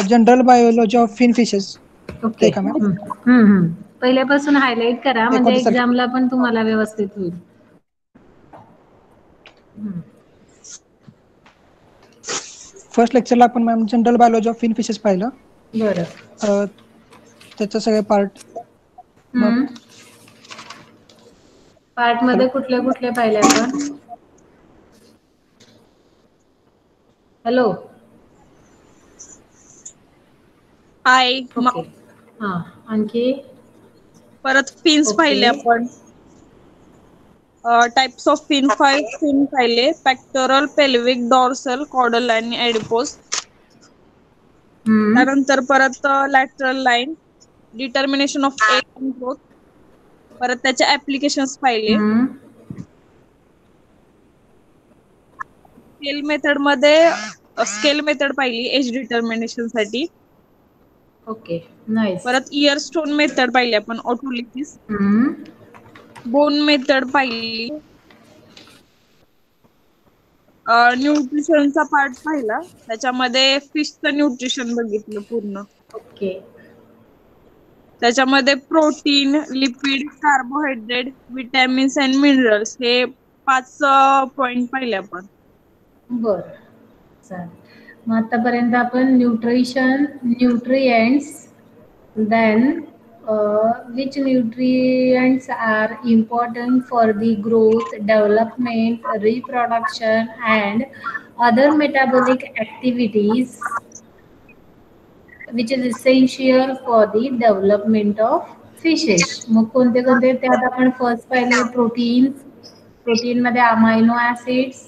General biology of fin fishes. Okay. ते का ma'am? पहिल्यापासून हायलाइट करा म्हणजे 29 तारखेला. एक्झामला पण तुम्हाला व्यवस्थित होईल. फर्स्ट लेक्चरला आपण ma'am general biology of fin fishes पाहिलं. बरं. त्याचे सगळे पार्ट. मग पार्ट मध्ये कुठले कुठले पाहिले आपण? हॅलो. ओके. हा, आणखी? परत फिन्स ओके. पाहिले आपण. टाइप्स ऑफ फिन पाहिले. पॅक्टोरल, पेल्विक, डॉर्सल, कॉडल आणि एडिपोस. त्यानंतर परत lateral line, determination of age and growth. परत त्याचे ऍप्लिकेशन्स पाहिले. स्केल मेथड पाहिली एज डिटर्मिनेशन साठी. Okay, nice. परत इयर स्टोन मेथड पाहिली आपण, ऑटोलिसिस. बोन मेथड पाहिली. न्यूट्रिशनचा पार्ट पाहिला. त्याच्यामध्ये फिशचं न्यूट्रिशन बघितलं पूर्ण. ओके. त्याच्यामध्ये protein, lipid, carbohydrate, vitamins and minerals हे 5 पॉइंट पाहिले आपण. बरं, चालेल. मग आतापर्यंत आपण nutrition, nutrients, then which nutrients are important for the growth, development, reproduction and other metabolic activities which is essential for the development of fishes. मग कोणते कोणते त्यात आपण फर्स्ट पाहिले प्रोटीन मध्ये amino acids,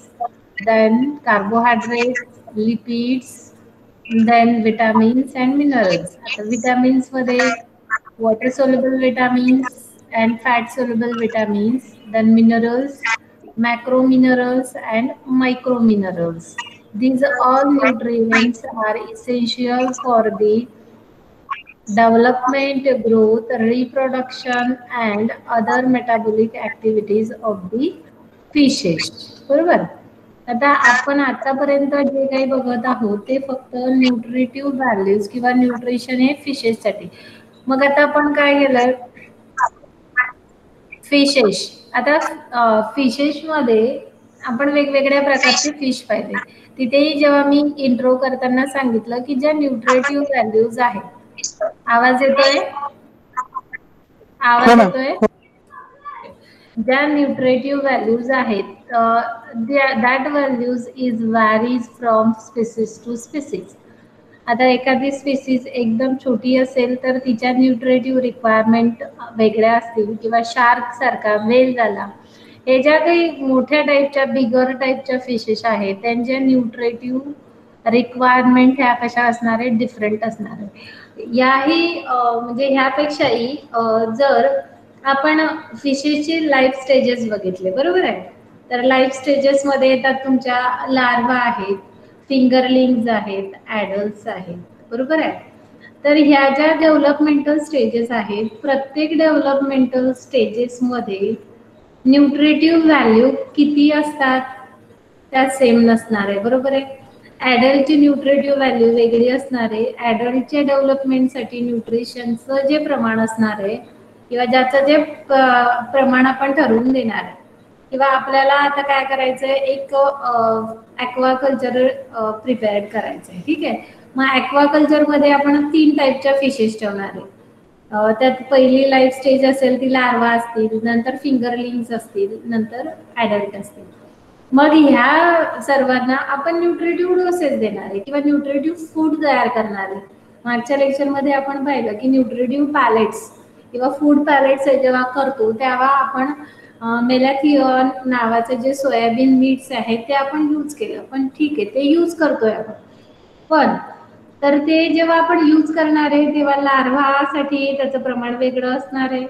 then carbohydrates, lipids, then vitamins and minerals. आता vitamins मध्ये water soluble vitamins and fat soluble vitamins, then minerals, macro minerals and micro minerals. These all nutrients are essential for the development, growth, reproduction and other metabolic activities of the fishes. बरोबर. आता आपण आतापर्यंत जे काही बघत आहोत ते फक्त न्यूट्रिटिव्ह व्हॅल्यूज किंवा न्यूट्रिशन हे फिशेस साठी. मग आता आपण काय केलं, फिशेस. आता फिशेस मध्ये आपण वेगवेगळ्या प्रकारचे फिश पाहिले. तिथेही जेव्हा मी इंट्रो करताना सांगितलं की ज्या न्यूट्रिटिव्ह व्हॅल्यूज आहेत. आवाज येतोय? आवाज येतोय? ज्या न्यूट्रिटिव्ह व्हॅल्यूज आहेत, that values is varies from species to species. आता एखादी स्पीसीज एकदम छोटी असेल तर तिच्या न्यूट्रिटिव्ह रिक्वायरमेंट वेगळ्या असतील, किंवा शार्क सारखा, वेल झाला, हे ज्या काही मोठ्या टाईपच्या बिगर टाईपच्या फिशेस आहेत त्यांच्या न्यूट्रिटिव्ह रिक्वायरमेंट ह्या कशा असणार आहेत, डिफरंट असणार आहे. याही म्हणजे ह्यापेक्षाही जर आपण फिशेसचे लाईफ स्टेजेस बघितले, बरोबर आहे, तर लाईफ स्टेजेस मध्ये येतात तुमच्या लार्वा आहेत, फिंगरलिंग्स आहेत, ॲडल्ट्स आहेत, बरोबर आहे. तर ह्या ज्या डेव्हलपमेंटल स्टेजेस आहेत, प्रत्येक डेव्हलपमेंटल स्टेजेस मध्ये न्यूट्रिटिव्ह व्हॅल्यू किती असतात त्या सेम नसणार आहे, बरोबर आहे. ॲडल्टची न्यूट्रिटिव्ह व्हॅल्यू वेगळी असणार आहे. ॲडल्टच्या डेव्हलपमेंटसाठी न्यूट्रिशनचं जे प्रमाण असणार आहे किंवा ज्याचं जे प्रमाण आपण ठरवून देणार आहे, किंवा आपल्याला आता काय करायचंय, एक ॲक्वाकल्चर प्रिपेअर करायचंय, ठीक आहे. मग ॲक्वाकल्चर मध्ये आपण 3 टाईपच्या फिशेस ठेवणार आहे. त्यात पहिली लाईफ स्टेज असेल ती लार्वा असतील, नंतर फिंगरलिंग्स असतील, नंतर ॲडल्ट असतील. मग ह्या सर्वांना आपण न्यूट्रिटिव्ह डोसेस देणार आहे किंवा न्यूट्रिटिव्ह फूड तयार करणार आहे. मागच्या लेक्चरमध्ये आपण पाहिलं की न्यूट्रिटिव्ह पॅलेट्स किंवा फूड पॅलेट्स जेव्हा करतो तेव्हा आपण मेलॅथिओन नावाचे जे सोयाबीन मीट्स आहेत ते आपण यूज केलं, पण ठीक आहे, ते यूज करतोय आपण. पण तर ते जेव्हा आपण यूज करणार आहे तेव्हा लार्वासाठी त्याचं प्रमाण वेगळं असणार आहे,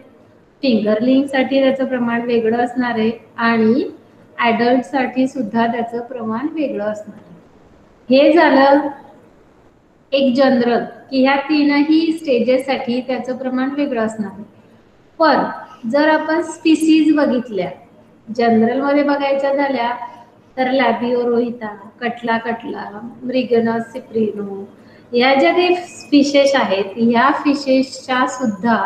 फिंगरलिंग साठी त्याचं प्रमाण वेगळं असणार आहे आणि ॲडल्ट साठी सुद्धा त्याचं प्रमाण वेगळं असणार आहे. हे झालं एक जनरल की ह्या 3ही स्टेजेससाठी त्याचं प्रमाण वेगळं असणार आहे. पण जर आपण स्पीसीज बघितल्या, जनरल मध्ये बघायच्या झाल्या तर लॅबिओरोहिता, कटला, मृगनस सिप्रिनो, या ज्या काही फिशेस आहेत ह्या फिशेसच्या सुद्धा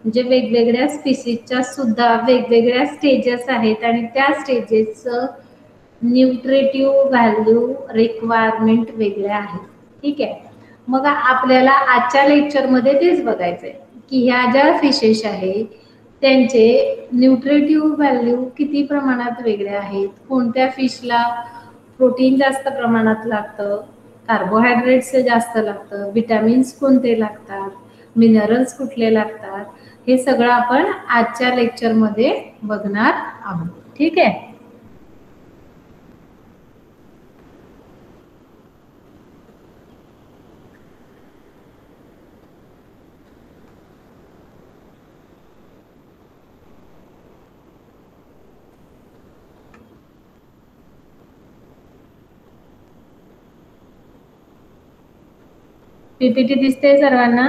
म्हणजे वेगवेगळ्या स्पीसीजच्या सुद्धा वेगवेगळ्या स्टेजेस आहेत आणि त्या स्टेजेसचं न्यूट्रिटिव्ह व्हॅल्यू रिक्वायरमेंट वेगळ्या आहेत. ठीक आहे. मग आपल्याला आजच्या लेक्चरमध्ये तेच बघायचंय की ह्या ज्या फिशेस आहेत त्यांचे न्यूट्रिटिव्ह व्हॅल्यू किती प्रमाणात वेगळे आहेत, कोणत्या फिशला प्रोटीन जास्त प्रमाणात लागतं, कार्बोहायड्रेट्स जास्त लागतं, विटॅमिन्स कोणते लागतात, मिनरल्स कुठले लागतात, हे सगळं आपण आजच्या लेक्चरमध्ये बघणार आहोत. ठीक आहे. पीपीटी दिसते सर्वांना?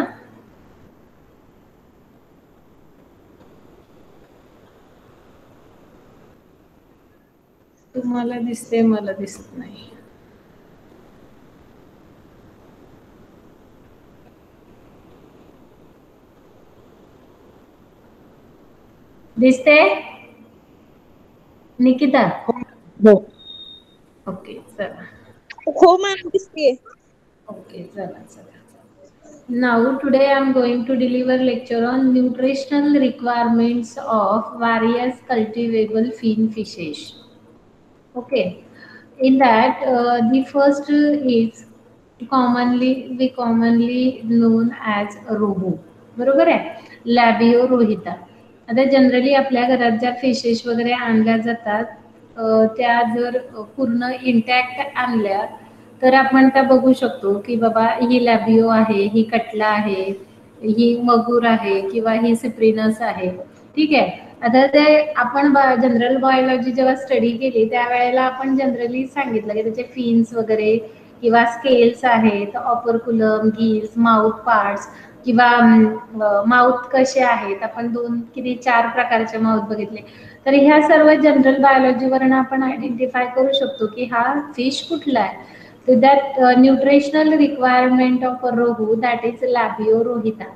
तुम्हाला दिसते, मला दिसत नाही. दिसते निकिता? ओके चला. हो मॅम दिसते. Okay, चला. Now today I am going to deliver lecture on nutritional requirements of various cultivable fin fishes. Okay, in that the first is commonly known as रोहू. बरोबर आहे. लॅबिओ रोहिता. आता जनरली आपल्या घरात ज्या फिशेस वगैरे आणल्या जातात त्या जर पूर्ण इंटॅक्ट आणल्या तर आपण त्या बघू शकतो की बाबा ही लॅबिओ आहे, ही कटला आहे, ही मगूर आहे किंवा ही सिप्रिनस आहे. ठीक आहे. आता ते आपण जनरल बायोलॉजी जेव्हा स्टडी केली त्यावेळेला आपण जनरली सांगितलं की त्याचे फिन्स वगैरे किंवा स्केल्स आहेत, ऑपरक्युलम, गिल्स, माउथ पार्ट्स किंवा माउथ कसे आहेत. आपण 4 प्रकारचे माउथ बघितले. तर ह्या सर्व जनरल बायोलॉजीवरून आपण आयडेंटिफाय करू शकतो की हा फिश कुठला आहे. So that nutritional requirement of a rohu, that is Labio rohita.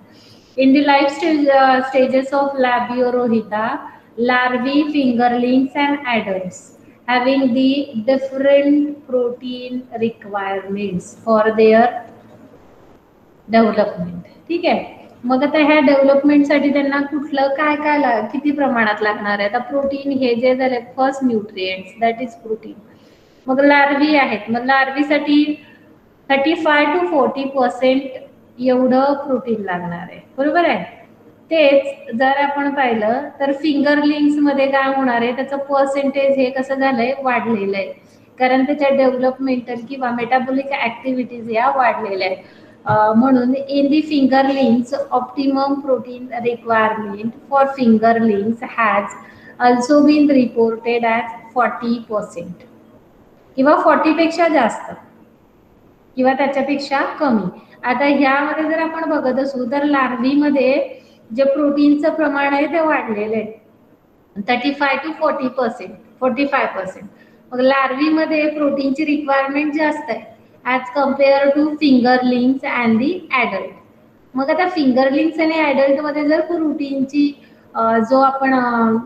In the life stages of Labio rohita, larvae, fingerlings and adults having the different protein requirements for their development. ठीक आहे. मग आता ह्या डेव्हलपमेंटसाठी त्यांना कुठलं काय किती प्रमाणात लागणार आहे. आता प्रोटीन हे जे झाले first nutrients that is protein. मग लार्वी आहेत. मग लार्वीसाठी 35 to 40% एवढं प्रोटीन लागणार आहे. बरोबर आहे. तेच जर आपण पाहिलं तर फिंगरलिंग्स मध्ये काय होणार आहे, त्याचं पर्सेंटेज हे कसं झालंय वाढलेलं आहे. कारण त्याच्या डेव्हलपमेंटल किंवा मेटाबॉलिक ऍक्टिव्हिटीज या वाढलेल्या आहेत. म्हणून in the fingerlings optimum protein requirement for fingerlings has also been reported as 40% किंवा 40 पेक्षा जास्त किंवा त्याच्यापेक्षा कमी. आता ह्यामध्ये जर आपण बघत असू तर लार्वीमध्ये जे प्रोटीनचं प्रमाण आहे ते वाढलेलं आहे 35 to 40%, 45%. मग लार्वीमध्ये प्रोटीनची रिक्वायरमेंट जास्त आहे as compare to fingerlings and the adult. मग आता फिंगरलिंग्स आणि ॲडल्टमध्ये जर प्रोटीनची जो आपण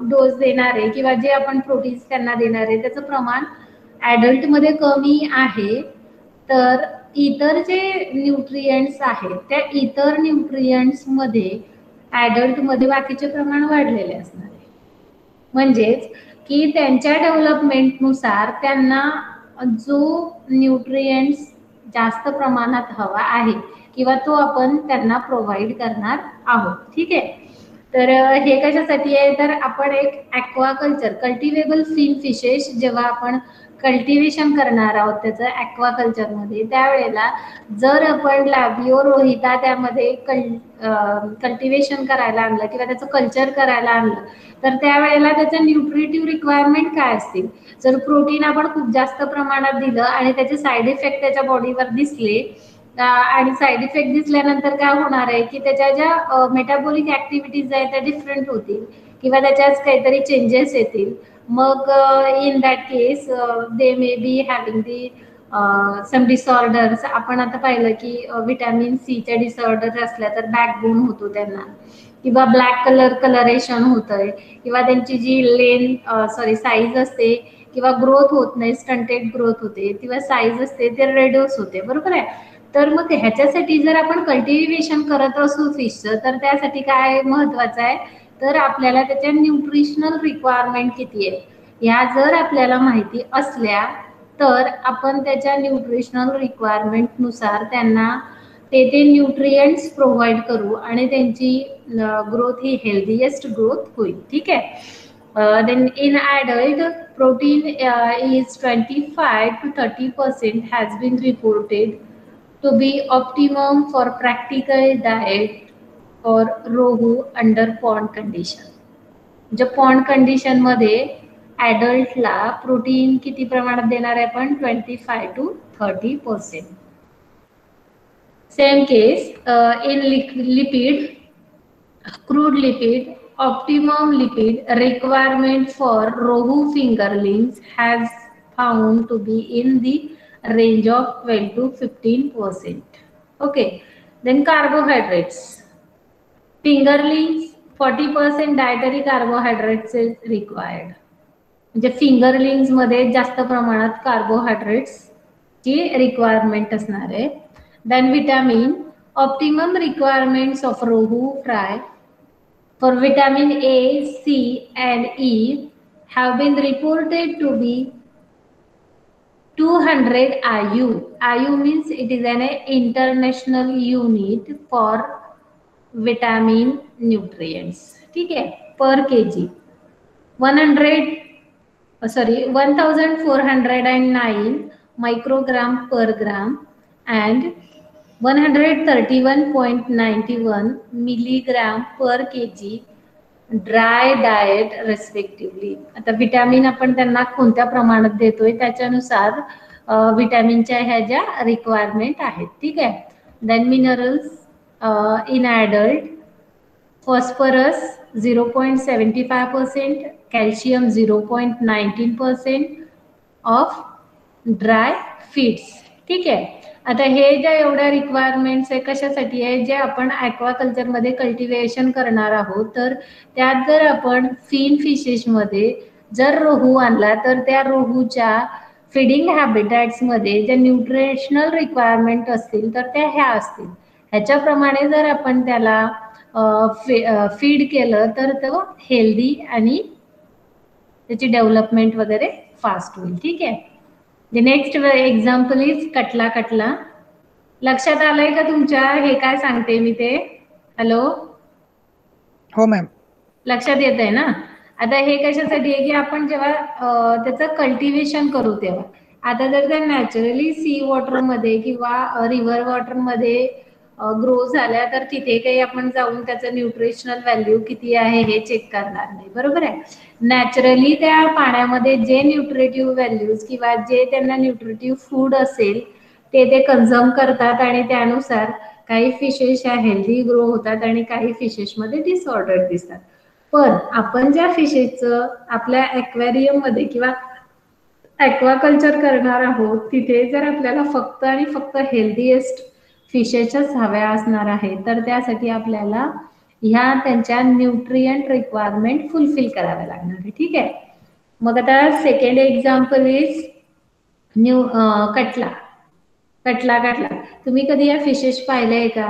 डोस देणार आहे किंवा जे आपण प्रोटीन्स त्यांना देणार आहे त्याचं प्रमाण ॲडल्टमध्ये कमी आहे. तर इतर जे न्यूट्रिएंट्स आहेत त्या इतर न्यूट्रिएंट्समध्ये ॲडल्टमध्ये बाकीचे प्रमाण वाढलेले असणार आहे. म्हणजेच की त्यांच्या डेव्हलपमेंटनुसार त्यांना जो न्यूट्रिएंट्स जास्त प्रमाणात हवा आहे किंवा तो आपण त्यांना प्रोव्हाइड करणार आहोत. ठीक आहे. तर हे कशासाठी आहे तर आपण एक ॲक्वाकल्चर कल्टिवेबल फिन फिशेस जेव्हा आपण कल्टिवेशन करणार आहोत त्याचं ॲक्वाकल्चरमध्ये त्यावेळेला जर आपण लॅबिओ रोहिता त्यामध्ये कल्टिवेशन करायला आणलं किंवा त्याचं कल्चर करायला आणलं तर त्यावेळेला त्याचं न्यूट्रिटिव्ह रिक्वायरमेंट काय असतील. जर प्रोटीन आपण खूप जास्त प्रमाणात दिलं आणि त्याचे साईड इफेक्ट त्याच्या बॉडीवर दिसले आणि साईड इफेक्ट दिसल्यानंतर काय होणार आहे की त्याच्या ज्या मेटाबॉलिक ऍक्टिव्हिटीज आहेत त्या डिफरंट होतील किंवा त्याच्यात काहीतरी चेंजेस येतील. मग in that case they may be having the some disorders आपण आता पाहिलं की व्हिटॅमिन सीच्या डिसऑर्डर असल्या तर बॅकबोन होतो त्यांना, किंवा ब्लॅक कलरेशन होतंय, किंवा त्यांची जी साईज असते किंवा ग्रोथ होत नाही, स्टंटेड ग्रोथ होते, किंवा साईज असते ते रेड्यूस होते, बरोबर आहे. तर मग ह्याच्यासाठी जर आपण कल्टिव्हेशन करत असू फिशचं, तर त्यासाठी काय महत्वाचं आहे, तर आपल्याला त्याच्या न्यूट्रिशनल रिक्वायरमेंट किती आहे ह्या जर आपल्याला माहिती असल्या तर आपण त्याच्या न्यूट्रिशनल रिक्वायरमेंट नुसार त्यांना ते न्यूट्रिएंट्स प्रोव्हाइड करू आणि त्यांची ग्रोथ ही हेल्दीएस्ट ग्रोथ होईल. ठीक आहे. Then in adult protein is 25 to 30% has been reported to be optimum for practical diet for rohu under pond condition. म्हणजे पॉन्ड कंडिशन मध्ये ॲडल्टला प्रोटीन किती प्रमाणात देणार आहे आपण, 25 to 30%. Same case in lipid, crude lipid, optimum lipid requirement for rohu fingerlings has found to be in the range of 12 to 15%. Okay, then carbohydrates, fingerlings 40% dietary carbohydrates is required. म्हणजे fingerlings मध्ये जास्त प्रमाणात carbohydrates ची requirement असणार आहे. Then vitamin, optimum requirements of rohu fry for vitamin A, C and E have been reported to be 200 IU. IU means it is an international unit for vitamin nutrients. ठीक है, per kg 1409 microgram per gram and 131.91 milligram per kg dry diet respectively. आता vitamin आपण त्यांना कोणत्या प्रमाणात देतोय त्याच्यानुसार विटॅमिनच्या ह्या ज्या रिक्वायरमेंट आहेत. ठीक आहे. Then minerals in adult, phosphorus 0.75%, calcium 0.19% of dry feeds. ठीक आहे. आता हे ज्या एवढ्या रिक्वायरमेंट्स आहे कशासाठी आहे, जे आपण ॲक्वाकल्चर मध्ये कल्टिव्हेशन करणार आहोत, तर त्यात जर आपण फिन फिशेस मध्ये जर रोहू आणला तर त्या रोहूच्या फिडिंग हॅबिटॅट्स मध्ये ज्या न्यूट्रिशनल रिक्वायरमेंट असतील तर त्या ह्या असतील. ह्याच्याप्रमाणे जर आपण त्याला फीड केलं तर तो हेल्दी आणि त्याची डेव्हलपमेंट वगैरे फास्ट होईल. ठीक आहे. The next example is कटला कटला. लक्षात आलंय का तुमच्या हे काय सांगते मी ते? हॅलो, हो मॅम, लक्षात येत आहे ना. आता हे कशासाठी आहे की आपण जेव्हा त्याचं कल्टिव्हेशन करू तेव्हा, आता जर त्या नॅचरली सी वॉटर मध्ये किंवा रिव्हर वॉटर मध्ये ग्रो झाल्या तर तिथे काही आपण जाऊन त्याचं न्यूट्रिशनल व्हॅल्यू किती आहे हे चेक करणार नाही, बरोबर आहे. नॅचरली त्या पाण्यामध्ये जे न्यूट्रिटिव्ह व्हॅल्यूज किंवा जे त्यांना न्यूट्रिटिव्ह फूड असेल ते कन्झ्युम करतात आणि त्यानुसार काही फिशेस ह्या हेल्दी ग्रो होतात आणि काही फिशेस मध्ये डिसऑर्डर दिसतात. पण आपण ज्या फिशेसचं आपल्या ॲक्वेरियम मध्ये किंवा ॲक्वाकल्चर करणार आहोत तिथे जर आपल्याला फक्त आणि फक्त हेल्दीएस्ट फिशेसच हव्या असणार आहे तर त्यासाठी आपल्याला ह्या त्यांच्या न्यूट्रिएंट रिक्वायरमेंट फुलफिल कराव्या लागणार आहे. ठीक आहे. मग आता सेकंड एक्झाम्पल इज कटला कटला कटला. तुम्ही कधी या फिशेस पाहिल्या आहे का?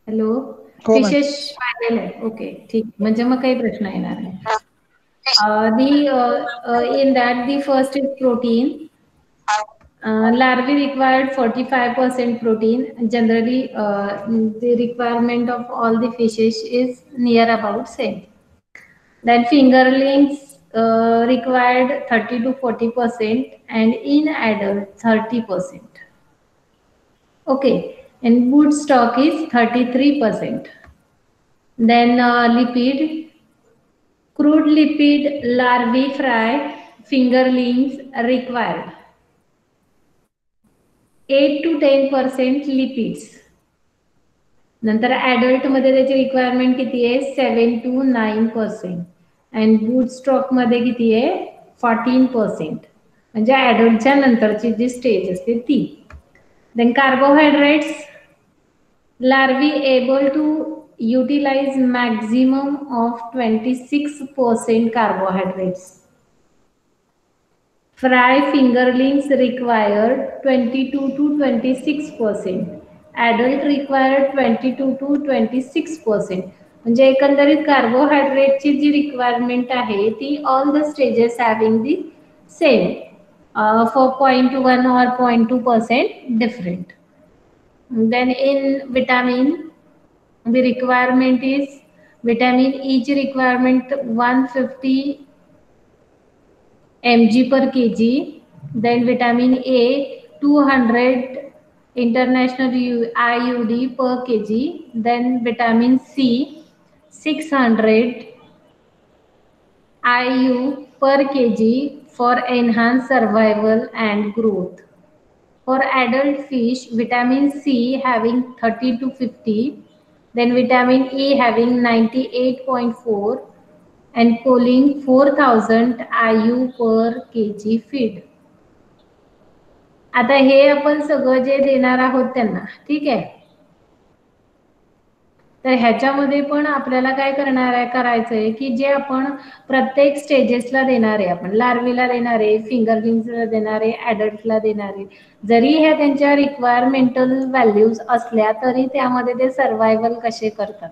हॅलो, फिशेस पाहिलेलं आहे? ओके, ठीक. म्हणजे मग काही प्रश्न येणार नाही. In that the first is protein. Larvae required 45% protein. Generally, the requirement of all the fishes is near about same. Then fingerlings required 30 to 40% and in adult 30%. Okay, and wood stock is 33%. Then lipid, crude lipid, larvae fry, fingerlings required 8 to 10% lipids. नंतर adult मध्ये त्याची requirement किती आहे? 7 to 9%. And boot stock मध्ये किती आहे? 14%. म्हणजे ॲडल्टच्या नंतरची जी स्टेज असते ती. Then carbohydrates, larvae able to utilize maximum of 26% carbohydrates. Fry fingerlings require 22 to 26%. Adult require 22 to 26%. म्हणजे एकंदरीत कार्बोहायड्रेटची जी रिक्वायरमेंट आहे ती all the stages having the same for 0.1 or 0.2% different. Then in vitamin, the requirement is vitamin each requirement 150 mg per kg. Then vitamin A 200 international IUD per kg. Then vitamin C 600 IU per kg for enhanced survival and growth. For adult fish, vitamin C having 30 to 50, then vitamin E having 98.4 and choline 4000 IU per kg feed. आता हे आपण सगळं जे देणार आहोत त्यांना, ठीक आहे. तर ह्याच्यामध्ये पण आपल्याला काय करायचंय की जे आपण प्रत्येक स्टेजेसला देणारे, आपण लार्वीला देणारे, फिंगरलिंग्सला देणारे, ॲडल्टला देणारे, जरी ह्या त्यांच्या रिक्वायरमेंटल व्हॅल्यूज असल्या तरी त्यामध्ये ते सर्व्हायवल कसे करतात,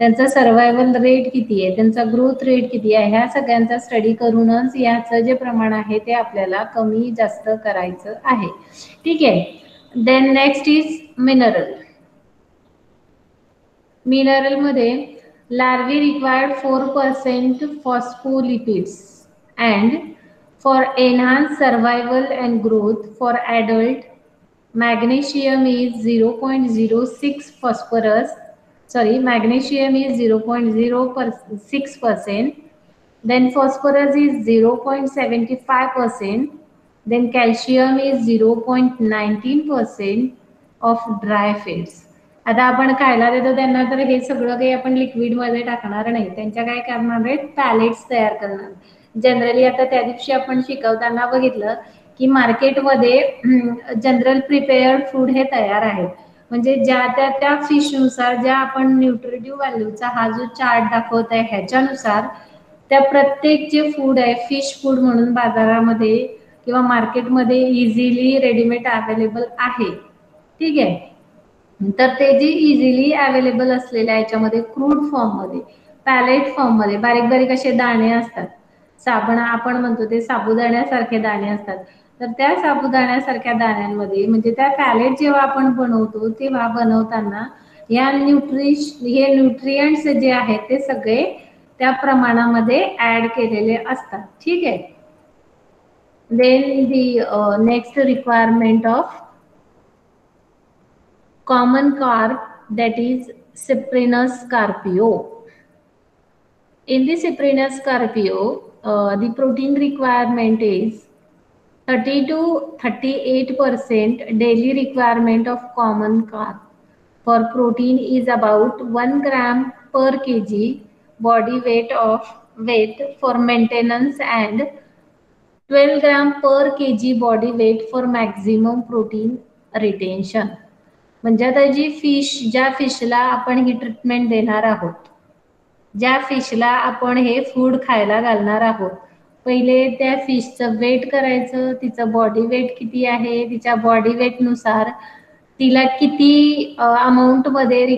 त्यांचा सर्व्हायवल रेट किती आहे, त्यांचा ग्रोथ रेट किती आहे, ह्या सगळ्यांचा स्टडी करूनच याचं जे प्रमाण आहे ते आपल्याला कमी जास्त करायचं आहे, ठीक आहे. Then next is mineral. Mineral मध्ये larvae required 4% phospholipids and for enhanced survival and growth. For adult, magnesium is 0.06 phosphorus. Sorry, magnesium is 0.06%. Then phosphorus is 0.75%. Then calcium is 0.19% of dry feeds. आता आपण खायला देतो त्यांना तर हे सगळं काही आपण लिक्विड मध्ये टाकणार नाही, त्यांच्या काय करणार आहेत, पॅलेट्स तयार करणार. जनरली आता त्या दिवशी आपण शिकवताना बघितलं की मार्केटमध्ये जनरल प्रिपेअर्ड फूड हे तयार आहे, म्हणजे ज्या त्या फिशनुसार ज्या आपण न्यूट्रिटिव्ह व्हॅल्यूचा हा जो चार्ट दाखवत आहे ह्याच्यानुसार त्या प्रत्येक जे फूड आहे फिश फूड म्हणून बाजारामध्ये किंवा मार्केटमध्ये इझिली रेडीमेड अवेलेबल आहे, ठीक आहे. तर ते जे इझिली अवेलेबल असलेल्या याच्यामध्ये क्रूड फॉर्म मध्ये, पॅलेट फॉर्म मध्ये बारीक बारीक असे दाणे असतात, साबणा आपण म्हणतो ते साबुदाण्यासारखे दाणे असतात. तर त्या साबुदाण्यासारख्या दाण्यांमध्ये म्हणजे त्या पॅलेट जेव्हा आपण बनवतो तेव्हा बनवताना या न्यूट्रिएंट्स जे आहेत ते सगळे त्या प्रमाणामध्ये ऍड केलेले असतात, ठीक आहे. Then the next requirement of common carp, that is Cyprinus carpio. In the Cyprinus carpio, the protein requirement is 30 to 38% daily requirement of common carp. For protein is about 1 gram per kg body weight for maintenance and 12 gram per kg body weight for maximum protein retention. म्हणजे आता जी fish, ज्या फिशला आपण ही treatment देणार आहोत, ज्या फिशला आपण हे food खायला घालणार आहोत, पहिले त्या फिशचं वेट करायचं, तिचं बॉडी वेट किती आहे, तिच्या बॉडी वेटनुसार तिला किती अमाऊंटमध्ये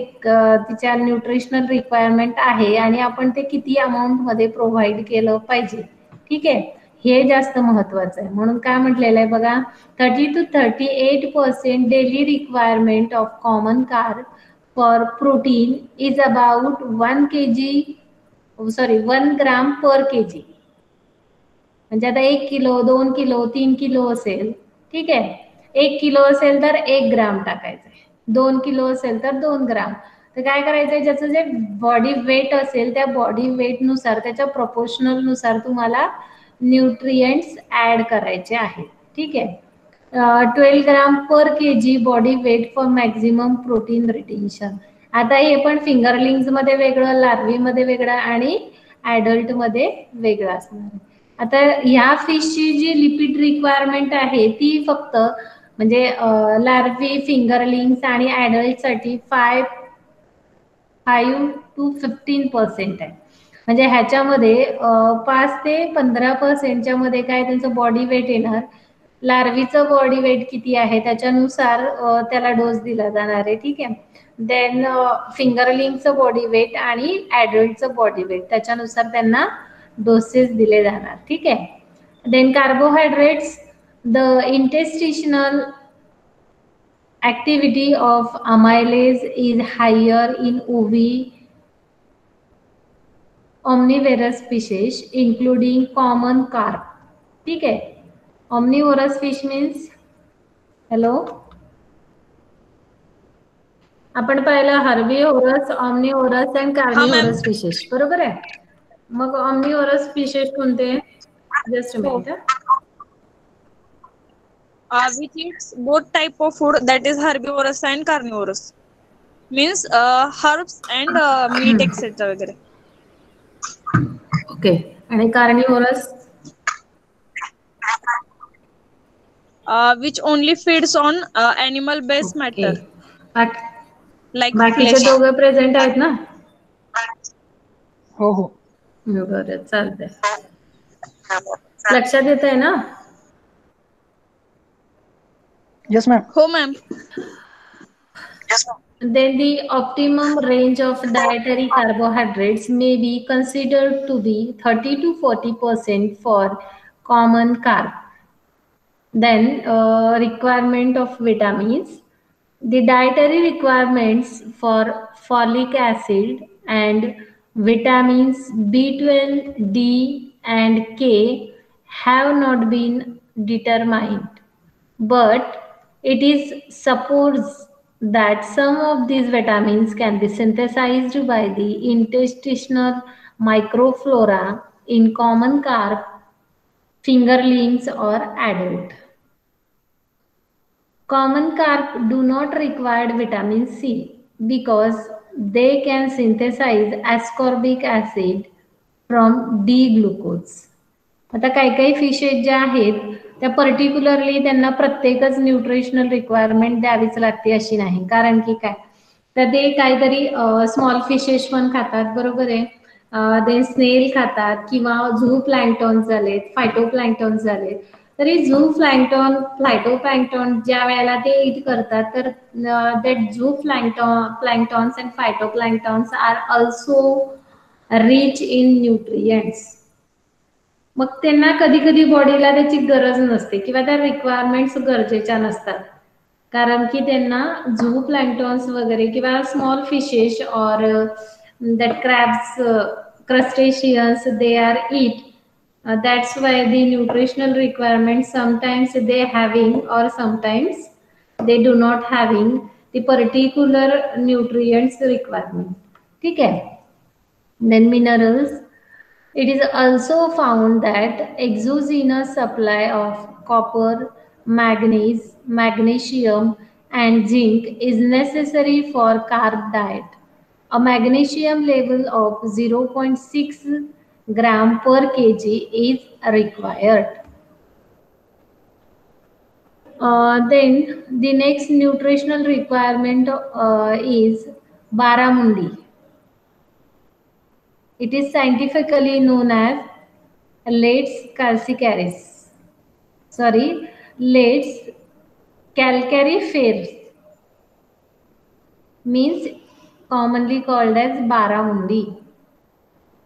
तिच्या न्यूट्रिशनल रिक्वायरमेंट आहे आणि आपण ते किती अमाऊंटमध्ये प्रोव्हाइड केलं पाहिजे, ठीक आहे. हे जास्त महत्वाचं आहे. म्हणून काय म्हटलेलं आहे बघा, 30 to 38% daily requirement of common carb for protein is about 1 gram per KG. म्हणजे आता 1 किलो 2 किलो 3 किलो असेल, ठीक आहे, 1 किलो असेल तर 1 ग्राम टाकायचं, 2 किलो असेल तर 2 ग्राम. तर काय करायचंय, ज्याचं जे बॉडी वेट असेल त्या बॉडी वेट नुसार त्याच्या प्रोपोर्शनल नुसार तुम्हाला न्यूट्रिएंट्स ऍड करायचे आहेत, ठीक आहे. 12 gram per KG body weight for maximum protein retention. आता हे पण फिंगरलिंग्स मध्ये वेगळं, लार्वी मध्ये वेगळं आणि ऍडल्ट मध्ये वेगळं असणार. आता ह्या फिशची जी लिपिड रिक्वायरमेंट आहे ती फक्त म्हणजे लार्वी, फिंगरलिंग्स आणि ॲडल्टसाठी 5 to 15% आहे. म्हणजे ह्याच्यामध्ये 5 ते 15% मध्ये काय त्यांचं बॉडी वेट येणार. लार्वीचं बॉडी वेट किती आहे त्याच्यानुसार त्याला डोस दिला जाणार आहे. ठीक आहे. देन फिंगरलिंगचं बॉडी वेट आणि ॲडल्टचं बॉडी वेट त्याच्यानुसार त्यांना डोसेस दिले जाणार. ठीक आहे. Then carbohydrates, the intestinal activity of amylase is higher in omnivorous fishes including common carp. ठीक आहे. omnivorous fish means हॅलो, आपण पाहिलं हर्बिव्होरस, ऑमनिव्होरस अँड कार्निव्होरस फिशेस, बरोबर आहे. मग ऑमनिव्होरस फिशेस कोणते? Just a minute. Which eats both type of food, that is herbivorous and carnivorous, means herbs and meat etc वगैरे. Okay. आणि कार्निव्होरस which only feeds on animal based matter like बाकीचे flesh. दोघे present आहेत ना? हो हो. बरं, चालतंय. लक्षात येत आहे ना? Yes ma'am. हो ma'am. Then the optimum range of dietary carbohydrates may be considered to be 30 to 40% for common carb. Then requirement of vitamins. The dietary requirements for folic acid and vitamins B12, D, and K have not been determined, but it is supposed that some of these vitamins can be synthesized by the intestinal microflora in common carp, fingerlings, or adult. Common carp do not require vitamin C because they can synthesize ascorbic acid from D-glucose. आता काही fishes ज्या आहेत त्या particularly त्यांना प्रत्येकच nutritional requirement द्यावीच लागते अशी नाही. कारण की काय तर ते काहीतरी स्मॉल फिशेस पण खातात, बरोबर आहे. ते स्नेल खातात किंवा झू प्लॅन्क्टॉन्स झालेत, फायटोप्लॅन्क्टॉन्स झालेत. तरी झू फ्लायटोप्लॅन्क्टॉन ज्या वेळेला ते ईट करतात तर that zoo planktons and phytoplanktons are also rich in nutrients. मग त्यांना कधी कधी बॉडीला त्याची गरज नसते किंवा त्या रिक्वायरमेंट्स गरजेच्या नसतात. कारण की त्यांना झू प्लॅन्क्टॉन्स वगैरे किंवा स्मॉल फिशेस और that crabs, crustaceans they are eat. That's why the nutritional requirements sometimes they having or sometimes they do not having the particular nutrients requirement. ठीक आहे. Then minerals. It is also found that exogenous supply of copper, manganese, magnesium, and zinc is necessary for carb diet. A magnesium level of 0.6 gram per kg is required. Then the next nutritional requirement is barramundi. It is scientifically known as Lates calcaris. Lates calcariferous, means commonly called as barramundi.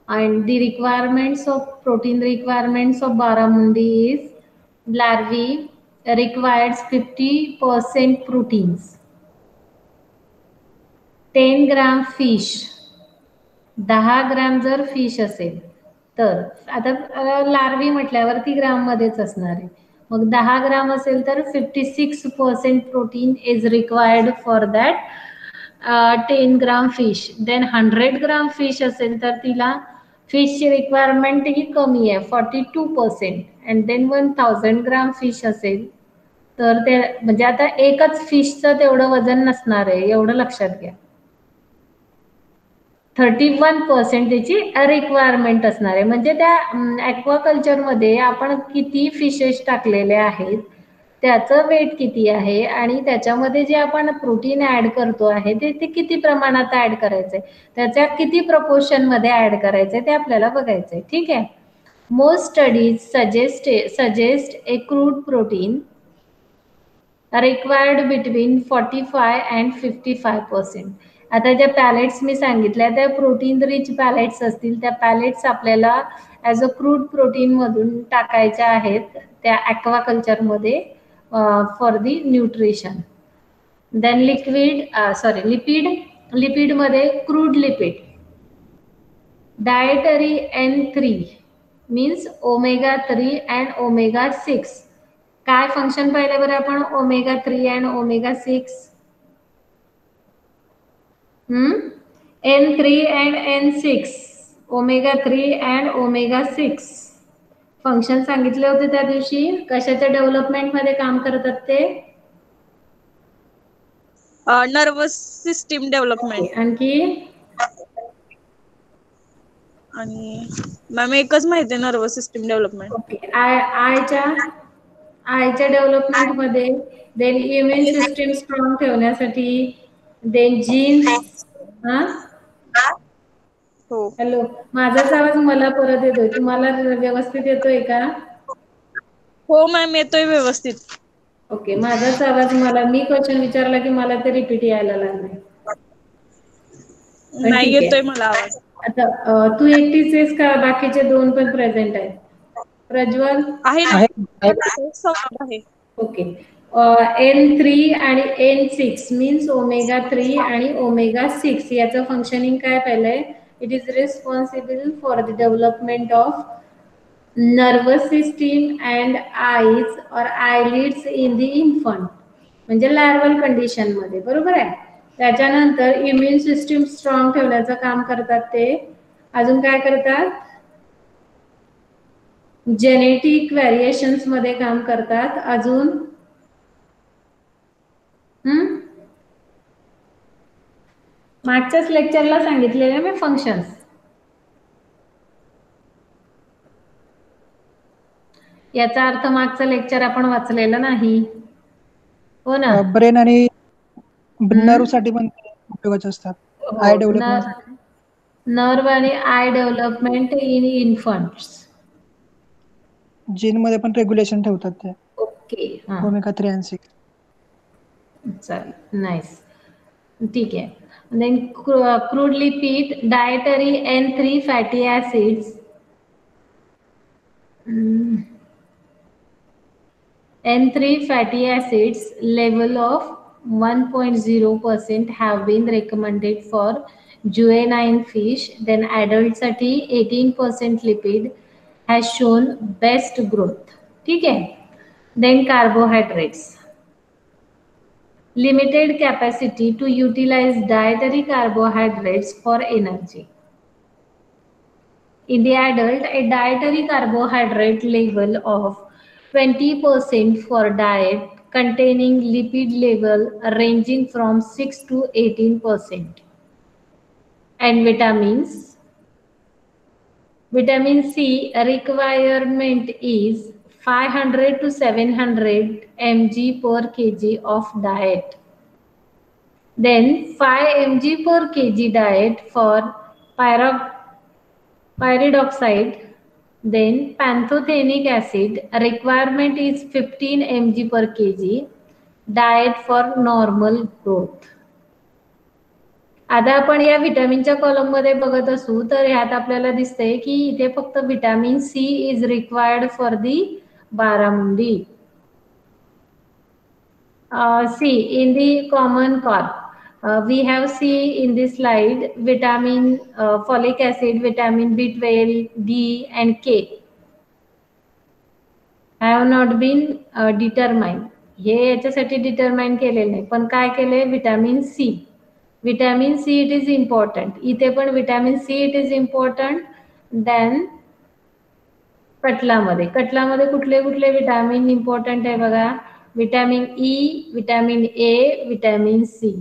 And the requirements of protein requirements of barramundi is larvae requires 50% proteins. 10 gram fish, 10 gram जर fish असेल तर आता larvae म्हटल्यावरती ग्राम मध्येच असणार आहे. मग 10 ग्राम असेल तर 56% protein is required for that 10 gram fish. Then 100 gram fish असेल तर तिला फिशची रिक्वायरमेंट ही कमी आहे 42%. अँड देन 1000 ग्राम फिश असेल तर ते म्हणजे आता एकच फिशचं तेवढं वजन नसणार आहे, एवढं लक्षात घ्या. 31% त्याची रिक्वायरमेंट असणार आहे. म्हणजे त्या ॲक्वाकल्चरमध्ये आपण किती फिशेस टाकलेले आहेत, त्याचं वेट किती आहे आणि त्याच्यामध्ये जे आपण प्रोटीन ऍड करतो आहे ते किती प्रमाणात ऍड करायचंय, त्याच्या किती प्रपोर्शनमध्ये ऍड करायचंय ते आपल्याला बघायचंय. ठीक आहे. Most studies suggest A crude protein required between 45 and 55%. आता ज्या पॅलेट्स मी सांगितल्या त्या प्रोटीन रिच पॅलेट्स असतील, त्या पॅलेट्स आपल्याला ॲज अ क्रूड प्रोटीन मधून टाकायच्या आहेत त्या ॲक्वाकल्चरमध्ये for the nutrition. Then lipid मध्ये crude lipid, dietary N3 means omega 3 and omega 6. काय फंक्शन पाहिलं बरं आपण omega 3 and omega 6? N3 and N6, omega 3 and omega 6 function सांगितले होते त्या दिवशी. कशाच्या डेव्हलपमेंट मध्ये काम करतात ते? Nervous system development. आणखी आणि मॅम एकच माहिती आहे, नर्वस सिस्टीम डेव्हलपमेंट. ओके. आयच्या डेव्हलपमेंट मध्ये, देन इम्युन सिस्टीम स्ट्रॉंग ठेवण्यासाठी, देन जीन्स. हो हॅलो, माझाच आवाज मला परत येतोय, तुम्हाला व्यवस्थित येतोय का? हो मॅम येतोय व्यवस्थित. ओके. माझाच आवाज मी क्वेश्चन विचारला की मला ते रिपीट यायला लागले. नाही ठीक आहे. येतोय मला आवाज. आता तू एकटीच आहेस का बाकीचे दोन पण प्रेझेंट आहेत? प्रज्वल आहे ना, आहे. ओके. N3 आणि N6 मीन्स ओमेगा 3 आणि ओमेगा 6 याचं फंक्शनिंग काय पाहिलंय? It is responsible for the development of nervous system and eyes और आयलिड्स इन द इन्फंट, म्हणजे लॅर्वल कंडिशन मध्ये. बरोबर आहे. त्याच्यानंतर इम्युन सिस्टीम स्ट्रॉंग ठेवण्याचं काम करतात ते. अजून काय करतात? जेनेटिक व्हेरिएशन्स मध्ये काम करतात. अजून मागच्याच लेक्चरला सांगितलेले मी फंक्शन्स. याचा अर्थ मागचं लेक्चर आपण वाचलेलं नाही. हो ना. ब्रेन आणि नर्व साठी पण उपयोगाचे असतात. आय डेव्हलपमेंट, नर्व आणि I development in infants. Gene मध्ये पण रेग्युलेशन ठेवतात ते. ओके. ओमेगा 3 आणि 6. चालेल, नाईस. ठीक आहे. Then crude lipid, dietary N3 fatty acids, N3 fatty acids level of 1.0% have been recommended for juvenile fish. Then adult साठी 18% lipid has shown best growth. ठीक आहे. Then carbohydrates, limited capacity to utilize dietary carbohydrates for energy. In the adult, a dietary carbohydrate level of 20% for diet containing lipid level ranging from 6 to 18%. And vitamins. Vitamin C requirement is 500 to 700 mg per kg of diet. Then 5 mg per kg diet for pyridoxine. Then pantothenic acid requirement is 15 mg per kg diet for normal growth. आता आपण या विटामिनच्या column मध्ये बघत असू तर ह्यात आपल्याला दिसतंय की इथे फक्त vitamin C is required for the barramundi. C in the common carp. We have C in this slide, vitamin folic acid, vitamin B12, D and K have not been determined. हे याच्यासाठी डिटरमाइन केलेलं नाही, पण काय केलंय? Vitamin C. Vitamin C it is important. इथे पण vitamin C it is important. Then कटलामध्ये कुठले कुठले विटामिन इम्पॉर्टंट आहे बघा? Vitamin E, vitamin A, vitamin C.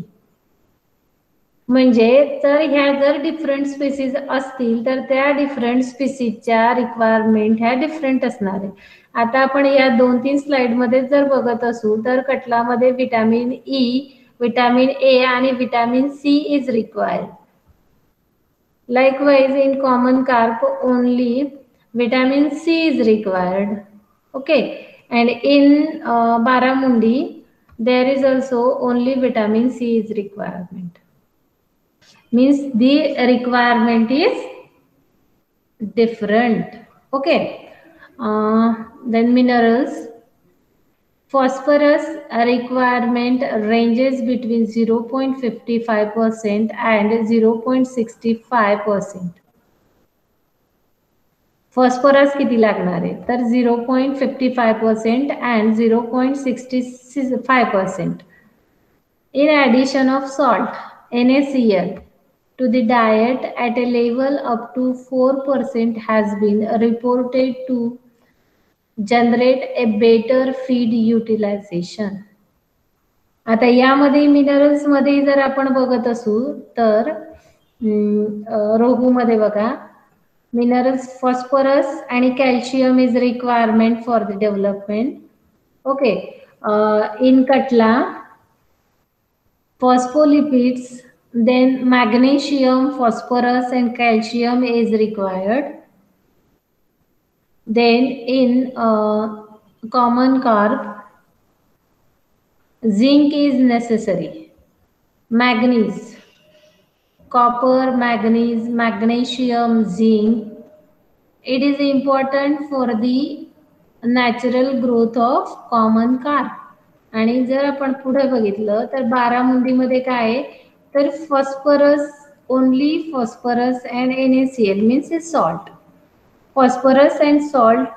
म्हणजे ह्या जर डिफरंट स्पीसीज असतील तर त्या डिफरंट स्पीसीजच्या रिक्वायरमेंट ह्या डिफरंट असणार आहे. आता आपण या 2-3 स्लाइड मध्ये जर बघत असू तर कटलामध्ये विटॅमिन ई, विटॅमिन ए आणि vitamin C is required. Likewise, in common carp, only vitamin C is required. Okay, and in barramundi, there is also only vitamin C is requirement. Means the requirement is different. Okay, then minerals. Phosphorus requirement ranges between 0.55% and 0.65%. Phosphorus किती लागणार आहे तर 0.55% and 0.65%. In addition of salt, NaCl, to the diet at a level up to 4% has been reported to generate a better feed utilization. आता यामध्ये minerals मध्ये जर आपण बघत असू तर रोहू मध्ये बघा मिनरल्स फॉस्फरस आणि calcium is requirement for the development. Okay, in catla phospholipids, then magnesium, phosphorus and calcium is required. Then in common carp, zinc is necessary, manganese, copper, manganese, magnesium, zinc. It is important for the natural growth of common carp. आणि जर आपण पुढे बघितलं तर बारामुंडीमध्ये काय आहे तर phosphorus, only phosphorus and NaCl means is salt. Phosphorus and salt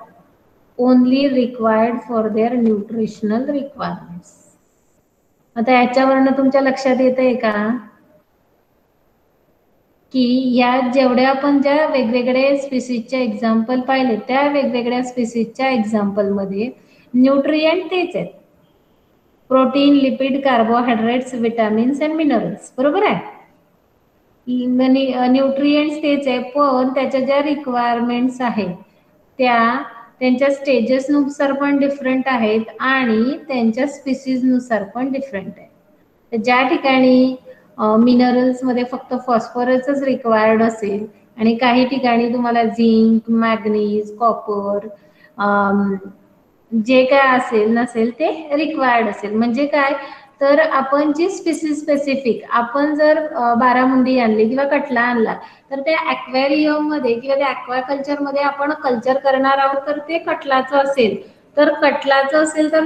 only required for their nutritional requirements. आता याच्यावरनं तुमच्या लक्षात येत आहे का की या जेवढ्या आपण ज्या वेगवेगळ्या स्पीसीजच्या एक्झाम्पल पाहिले त्या वेगवेगळ्या स्पीसीजच्या एक्झाम्पल मध्ये न्यूट्रिएंट तेच आहेत. Protein, lipid, carbohydrates, vitamins and minerals. बरोबर आहे. न्यूट्रिएंट्स तेच आहे पण त्याच्या ज्या रिक्वायरमेंट्स आहेत त्यांच्या स्टेजेस नुसार पण डिफरंट आहेत आणि त्यांच्या स्पीसीज नुसार पण डिफरंट आहे. ज्या ठिकाणी मिनरल्स मध्ये फक्त फॉस्फरसच रिक्वायर्ड असेल आणि काही ठिकाणी तुम्हाला झिंक, मॅग्नीज, कॉपर जे काय असेल नसेल ते रिक्वायर्ड असेल. म्हणजे काय तर आपण जी स्पीसीज स्पेसिफिक आपण जर बारामुंडी आणली किंवा कटला आणला तर त्या ॲक्वेरियम मध्ये किंवा त्या ॲक्वाकल्चर मध्ये आपण कल्चर करणार आहोत तर ते कटलाचं असेल तर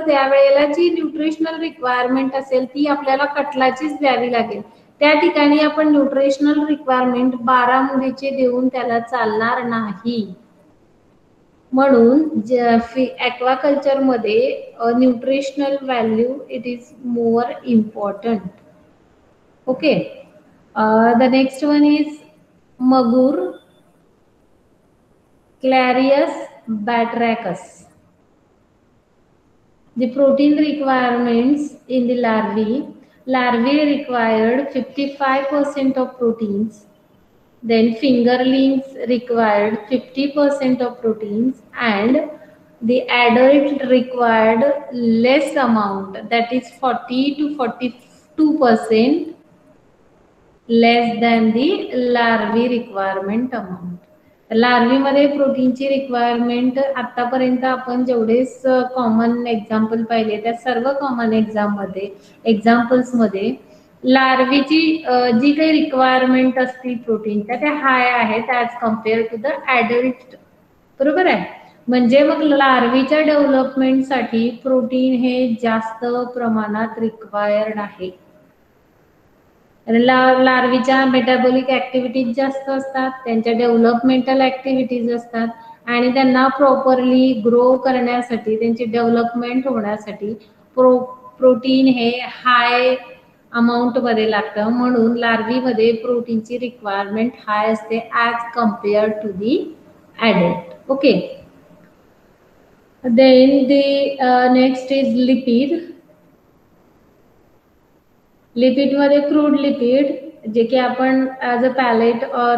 त्यावेळेला जी न्यूट्रिशनल रिक्वायरमेंट असेल ती आपल्याला कटलाचीच द्यावी लागेल. त्या ठिकाणी आपण न्यूट्रिशनल रिक्वायरमेंट बारामुंडीची देऊन त्याला चालणार नाही. म्हणून ॲक्वाकल्चर मध्ये nutritional value it is more important. Okay, the next one is magur, क्लॅरियस बॅट्रॅकस. The protein requirements in the larvae required 55% of proteins. Then fingerlings required 50% of proteins and the adult required less amount, that is 40 to 42% less than the larvae requirement amount. Larvae मध्ये प्रोटीनची requirement आतापर्यंत आपण जेवढेच common example पाहिले त्या सर्व common examples मध्ये लार्वीची जी काही requirement असतील प्रोटीनच्या त्या हाय आहेत as compare to the adult. बरोबर आहे. म्हणजे मग लार्वीच्या डेव्हलपमेंटसाठी प्रोटीन हे जास्त प्रमाणात रिक्वायर्ड आहे. लार्वीच्या मेटाबॉलिक ऍक्टिव्हिटीज जास्त असतात, त्यांच्या डेव्हलपमेंटल ऍक्टिव्हिटीज असतात आणि त्यांना प्रॉपरली ग्रो करण्यासाठी त्यांची डेव्हलपमेंट होण्यासाठी प्रोटीन हे हाय अमाऊंट मध्ये लागतं. म्हणून लार्वी मध्ये प्रोटीनची रिक्वायरमेंट हाय असते as compare to the adult. Okay, then the next is lipid. Lipid मध्ये क्रूड लिपिड, जे की आपण ॲज अ पॅलेट और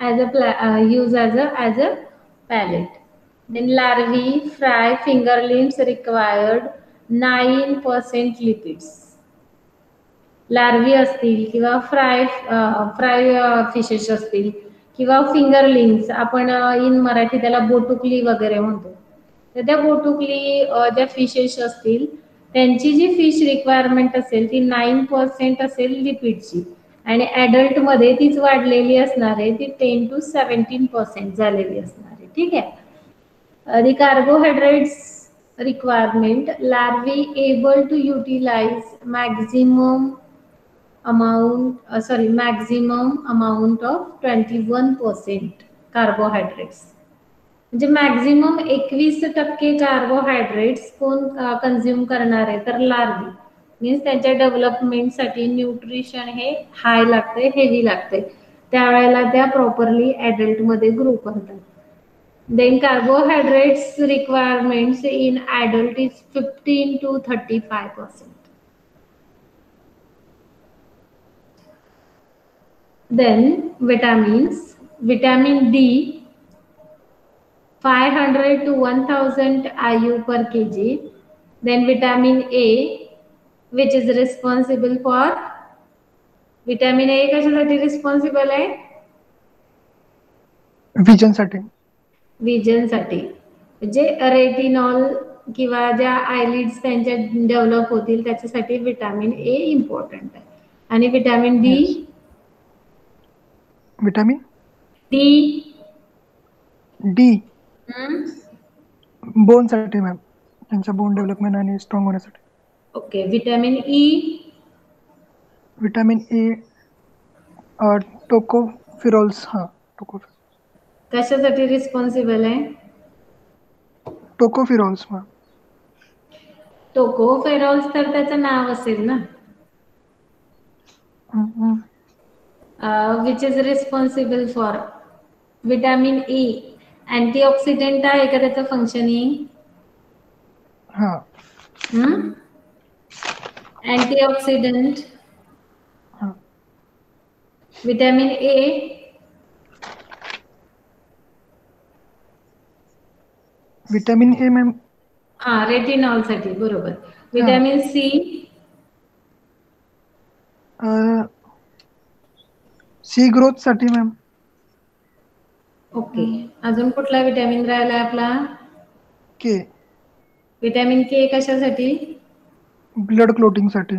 as a use as a pellet. Then larvae, fry, fingerlings required 9% lipids. Larvae असतील किंवा fry fishes असतील किंवा fingerlings, आपण इन मराठी त्याला बोटुकली वगैरे म्हणतो. तर त्या बोटुकली ज्या फिशेस असतील त्यांची जी फिश रिक्वायरमेंट असेल ती 9% असेल लिपिडची, आणि ॲडल्टमध्ये तीच वाढलेली असणार आहे, ती 10 to 17% झालेली असणार आहे. ठीक आहे. The carbohydrates requirement, larvae able to utilize maximum amount of 21% carbohydrates. म्हणजे मॅक्झिमम 21% कार्बोहायड्रेट्स कोण कन्झ्युम करणार आहे, तर लार्वी. मीन्स त्यांच्या डेव्हलपमेंटसाठी न्यूट्रिशन हे हाय लागते, हेवी लागते, त्यावेळेला त्या प्रॉपरली ॲडल्टमध्ये ग्रो करतात. Then carbohydrates requirements in adult is 15 to 35%. Then vitamins, vitamin D 500 to 1000 IU per kg. Then vitamin A, which is responsible for, vitamin A कशासाठी रिस्पॉन्सिबल आहे? विजनसाठी. विजनसाठी, म्हणजे रेटिनॉल किंवा ज्या आयलिड्स त्यांच्या डेव्हलप होतील त्याच्यासाठी विटामिन ए इम्पॉर्टंट आहे. आणि vitamin D, vitamin D D बोनसाठी मॅम, त्यांच्या बोन डेव्हलपमेंट आणि स्ट्रॉंग होण्यासाठी. Okay. Vitamin E, vitamin A tocopherols. हा, कशासाठी रिस्पॉन्सिबल आहे? टोकोफिरॉल्स मॅम. टोकोफेरॉल्स तर त्याचं नाव असेल ना. Which is responsible for vitamin E. Antioxidant आहे का त्याचं फंक्शनिंग? हा. Antioxidant. Vitamin A, vitamin A ma'am, हा, रेटिनॉल साठी, बरोबर. विटामिन सी, सी ग्रोथ साठी मॅम. ओके. अजून कुठला विटॅमिन राहिला आपला? के. विटॅमिन के कशासाठी? ब्लड क्लोटिंग साठी.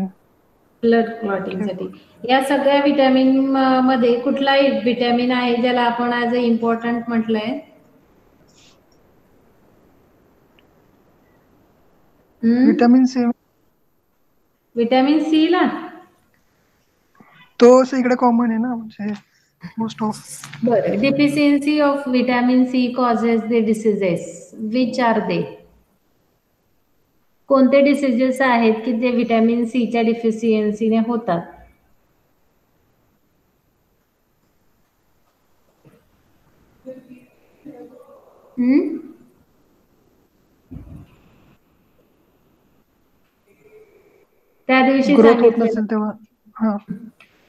ब्लड क्लॉटिंग साठी. या सगळ्या विटॅमिन मध्ये कुठला विटॅमिन आहे ज्याला आपण ॲज अ इम्पॉर्टंट म्हटलंय? Vitamin C. विटॅमिन सी ला तो इकडे कॉमन आहे ना, म्हणजे मोस्ट ऑफ. बरं. Deficiency of vitamin C causes the diseases. Which are they? कोणते डिसीजेस आहेत की जे विटॅमिन सीच्या डिफिशियन्सीने होतात? त्या दिवशी ग्रोथ होत नसेल तेव्हा. हा,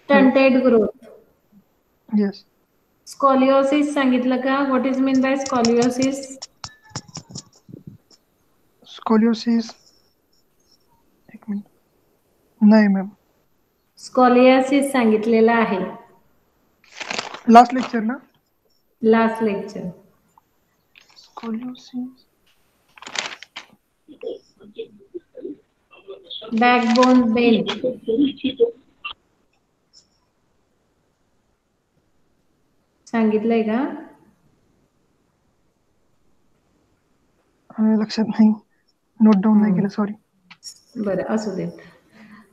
स्टंटेड ग्रोथ. येस. स्कॉलिओसिस सांगितलं का? What is mean by scoliosis? Scoliosis, एक मिनिट, नाही मॅम. स्कॉलियासिस सांगितलेलं आहे लास्ट लेक्चर ना. Last lecture. Scoliosis, backbone bend. सांगितलंय का? लक्षात नाही, नोट डाऊन नाही केलं, सॉरी. बरं, असू दे.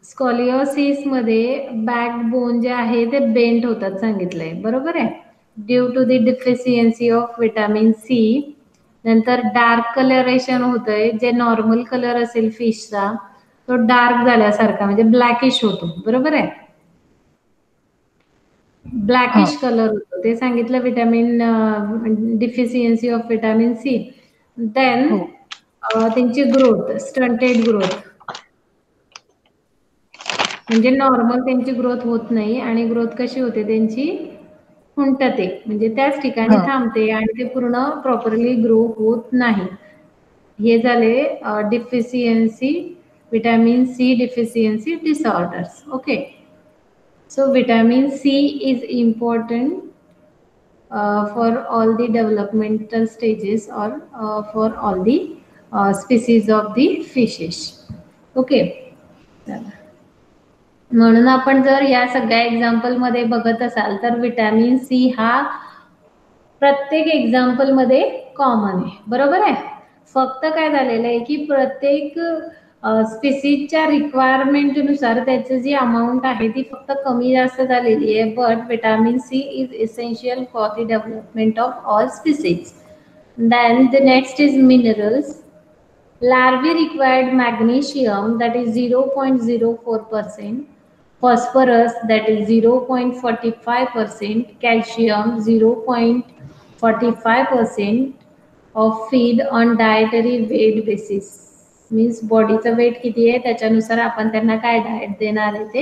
स्कॉलिओसिस मध्ये बॅकबोन जे आहे ते बेंड होतात सांगितलंय, बरोबर आहे, due to the deficiency of vitamin C. नंतर डार्क कलरेशन होतंय, जे नॉर्मल कलर असेल फिशचा तो डार्क झाल्यासारखा म्हणजे ब्लॅकिश होतो, बरोबर आहे, ब्लॅकिश कलर होतो, ते सांगितलं vitamin deficiency of vitamin C. Then त्यांची ग्रोथ, स्टंटेड ग्रोथ. म्हणजे नॉर्मल त्यांची ग्रोथ होत नाही आणि ग्रोथ कशी होते त्यांची खुंटते, म्हणजे त्याच ठिकाणी थांबते आणि ते पूर्ण प्रॉपरली ग्रो होत नाही. हे झाले deficiency, vitamin C deficiency disorders. Okay, so vitamin C is important for all the developmental stages or for all the species of the fishes. Okay, म्हणून आपण जर या सगळ्या एक्झाम्पल मध्ये बघत असाल तर विटॅमिन सी हा प्रत्येक एक्झाम्पल मध्ये कॉमन आहे, बरोबर आहे. फक्त काय झालेलं आहे की प्रत्येक स्पीसीजच्या रिक्वायरमेंट नुसार त्याची जी अमाऊंट आहे ती फक्त कमी जास्त झालेली आहे. But vitamin C is essential for the development of all species. Then the next is minerals. Larvae required magnesium, that is 0.04%, phosphorus, that is 0.45%, calcium 0.45% of feed on dietary weight basis. Means बॉडीचं weight किती आहे त्याच्यानुसार आपण त्यांना काय diet देणार आहे ते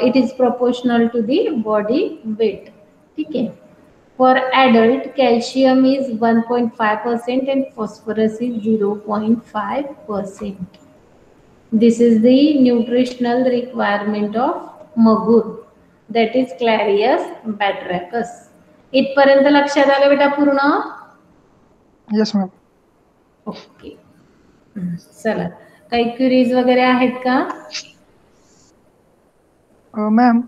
it is proportional to the body weight. ठीक आहे. For adult, calcium is 1.5% and phosphorus is 0.5%. This is the nutritional requirement of magur, that is Clarius batrachus. इथपर्यंत लक्षात आलं बेटा पूर्ण? Yes ma'am. ओके, चला काही क्वेरीज वगैरे आहेत का? मॅम,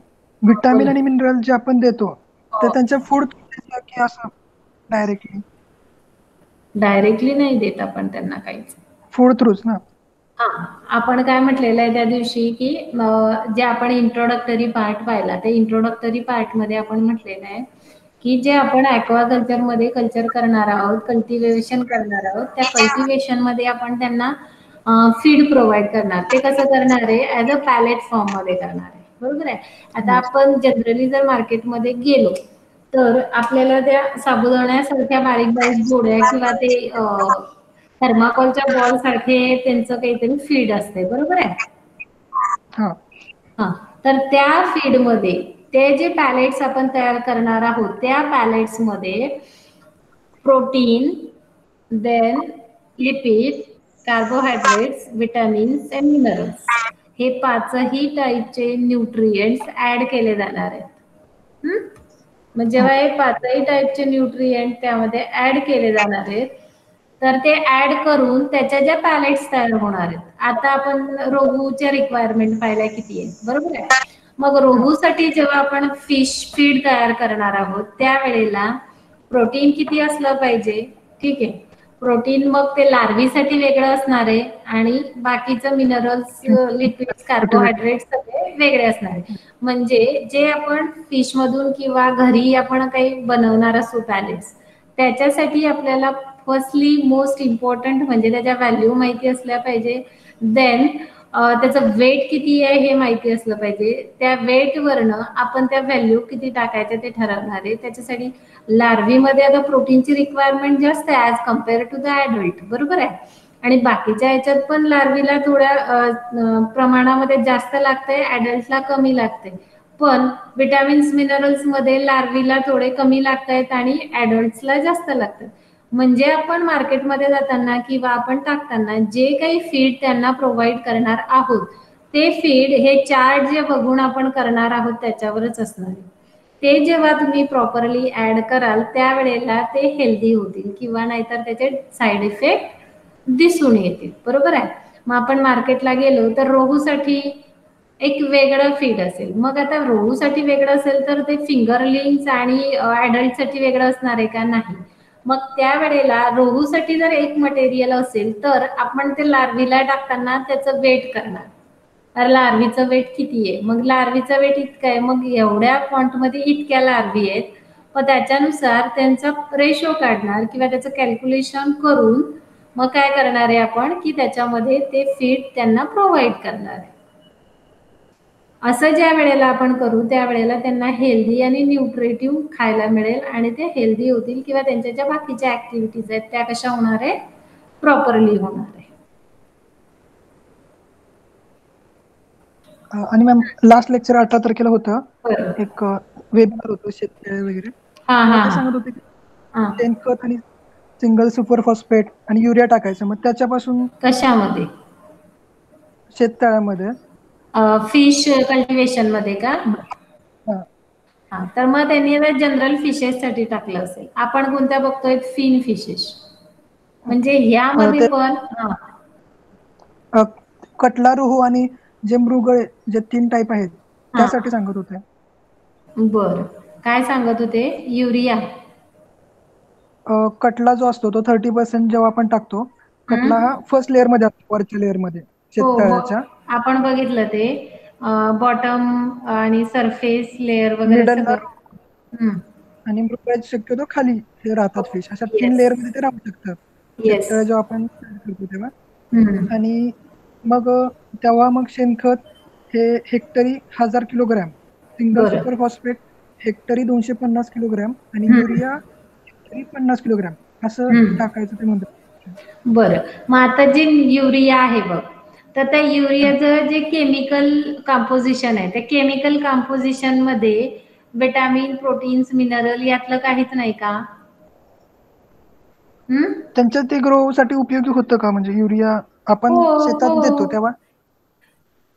विटॅमिन आणि मिनरल जे आपण देतो ते त्यांच्या फूड की असं डायरेक्टली नाही देत आपण त्यांना काहीच, फूड थ्रूच ना. हा, आपण काय म्हटलेलं आहे त्या दिवशी की जे आपण इंट्रोडक्टरी पार्ट पाहिला त्या इंट्रोडक्टरी पार्ट मध्ये आपण म्हटलेलं आहे की जे आपण ॲक्वाकल्चर मध्ये कल्चर करणार आहोत, कल्टिव्हेशन करणार आहोत, त्या कल्टिव्हेशन मध्ये आपण त्यांना फीड प्रोव्हाइड करणार. ते कसं करणार आहे? ॲज अ पॅलेट फॉर्म मध्ये करणार आहे, बरोबर आहे. आता आपण जनरली जर मार्केटमध्ये गेलो तर आपल्याला त्या साबुदाण्यासारख्या बारीक बारीक जोड्या किंवा ते थर्माकोलच्या बॉल सारखे त्यांचं काहीतरी फीड असते, बरोबर आहे. हा, तर त्या फीड मध्ये ते जे पॅलेट्स आपण तयार करणार आहोत त्या पॅलेट्स मध्ये protein, then lipid, carbohydrates, vitamins and minerals हे पाचही टाईपचे न्यूट्रिएंट्स ऍड केले जाणार आहेत. मग जेव्हा हे पाचही टाईपचे न्यूट्रिएंट त्यामध्ये ऍड केले जाणार आहेत तर ते ऍड करून त्याच्या ज्या पॅलेट्स तयार होणार आहेत. आता आपण रोहूच्या रिक्वायरमेंट पाहिल्या किती आहे, बरोबर आहे. मग रोहूसाठी जेव्हा आपण फिश फीड तयार करणार आहोत त्यावेळेला प्रोटीन किती असलं पाहिजे? ठीक आहे, प्रोटीन मग ते लार्वीसाठी वेगळं असणार आहे आणि बाकीचं मिनरल्स, लिपिड्स, कार्बोहायड्रेट्स सगळे वेगळे असणार आहे. म्हणजे जे आपण फिश मधून किंवा घरी आपण काही बनवणार असू पॅलेट्स त्याच्यासाठी आपल्याला फर्स्टली मोस्ट इम्पॉर्टंट म्हणजे त्याच्या व्हॅल्यू माहिती असल्या पाहिजे. देन त्याचं वेट किती आहे हे माहिती असलं पाहिजे. त्या वेट वरनं आपण त्या व्हॅल्यू किती टाकायचे ते ठरवणार आहे. त्याच्यासाठी लार्वीमध्ये आता प्रोटीनची रिक्वायरमेंट जास्त आहे as compare to the adult, बरोबर आहे. आणि बाकीच्या ह्याच्यात पण लार्वीला थोड्या प्रमाणामध्ये जास्त लागतंय, ऍडल्टला कमी लागते. पण विटॅमिन्स मिनरल्स मध्ये लार्वीला थोडे कमी लागतात आणि ऍडल्ट्सला जास्त लागतात. म्हणजे आपण मार्केटमध्ये जाताना किंवा आपण टाकताना जे काही फीड त्यांना प्रोव्हाइड करणार आहोत ते फीड हे चार्ट जे बघून आपण करणार आहोत त्याच्यावरच असणार आहे. ते जेव्हा तुम्ही प्रॉपरली ऍड कराल त्यावेळेला ते हेल्दी होतील किंवा नाहीतर त्याचे साईड इफेक्ट दिसून येतील, बरोबर आहे. मग आपण मार्केटला गेलो तर रोहूसाठी एक वेगळं फीड असेल. मग आता रोहूसाठी वेगळं असेल तर ते फिंगरलिंग्स आणि ऍडल्टसाठी वेगळं असणार आहे का? नाही. मग त्यावेळेला रोहूसाठी जर एक मटेरियल असेल तर आपण ते लार्वीला टाकताना त्याचं वेट करणार. तर लार्वीचं वेट किती आहे? मग लार्वीचं वेट इतकं आहे, मग एवढ्या क्वांटमध्ये इतक्या लार्वी आहेत, मग त्याच्यानुसार त्यांचा रेशो काढणार किंवा त्याचं कॅल्क्युलेशन करून मग काय करणार आहे आपण की त्याच्यामध्ये ते फीड त्यांना प्रोव्हाइड करणार आहे. असं ज्या वेळेला आपण करू त्यावेळेला त्यांना हेल्दी आणि न्यूट्रिटिव्ह खायला मिळेल आणि ते हेल्दी होतील किंवा त्यांच्या ज्या बाकीच्या ऍक्टिव्हिटीज आहेत त्या कशा होणार आहे? प्रॉपरली होणार आहे. आणि मॅम लास्ट लेक्चर 18 तारखेला होतं बरं. एक वेबिनार होतं शेतकरी वगैरे हा तेव्हा हा ते हा सांगत होते की हा. शेणखत आणि सिंगल सुपर फॉस्फेट आणि युरिया टाकायचं मग त्याच्यापासून कशामध्ये? शेततळ्यामध्ये फिश कल्टिवेशन मध्ये का? हा, हा, तर मग त्यांनी जनरल फिशेस साठी टाकलं असेल. आपण कोणत्या बघतोय? Fin fishes. म्हणजे ह्यामध्ये ते पण कटला, रोहू आणि जे मृगळे जे 3 टाईप आहेत हा, त्यासाठी सांगत होते. बर. काय सांगत होते? युरिया. कटला जो असतो तो 30% जेव्हा आपण टाकतो कटला हा फर्स्ट लेअर मध्ये असतो वरच्या लेअर मध्ये हो, शेततळ्याच्या आपण बघितलं ते बॉटम आणि सरफेस लेअर वगैरे मिडलला सगळं. हम्म. आणि मृगळे शक्यतो खाली हे राहतात फिश अशा 3 येस लेअर मध्ये ते राहू शकतात येस. शेततळे जेव्हा आपण करतो तेव्हा हम्म. आणि मग तेव्हा मग शेणखत हे हेक्टरी 1000 किलोग्रॅम सिंगल बरं. सुपर फॉस्फेट हेक्टरी 250 किलोग्रॅम आणि हम्म. युरिया हेक्टरी 50 किलोग्रॅम असं हम्म. टाकायचं ते म्हणतात. बरं. मग आता जे युरिया आहे बघ, तर त्या युरियाचं जे केमिकल कंपोजिशन आहे त्या केमिकल कंपोजिशन मध्ये विटॅमिन, प्रोटीन्स, मिनरल यातलं काहीच नाही का? हम्म. त्यांच्या ते ग्रो साठी उपयोगी होतं का म्हणजे युरिया आपण हो शेतात देतो हो. तेव्हा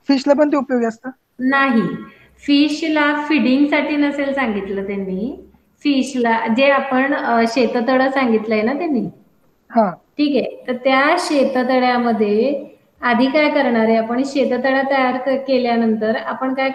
फिशला पण ते उपयोगी असतं? नाही, फिशला फिडिंग साठी नसेल सांगितलं त्यांनी. फिशला जे आपण शेततळं सांगितलंय ना त्यांनी, हा ठीक आहे. तर त्या शेततळ्यामध्ये आधी काय करणार आहे आपण? शेततळा तयार केल्यानंतर आपण काय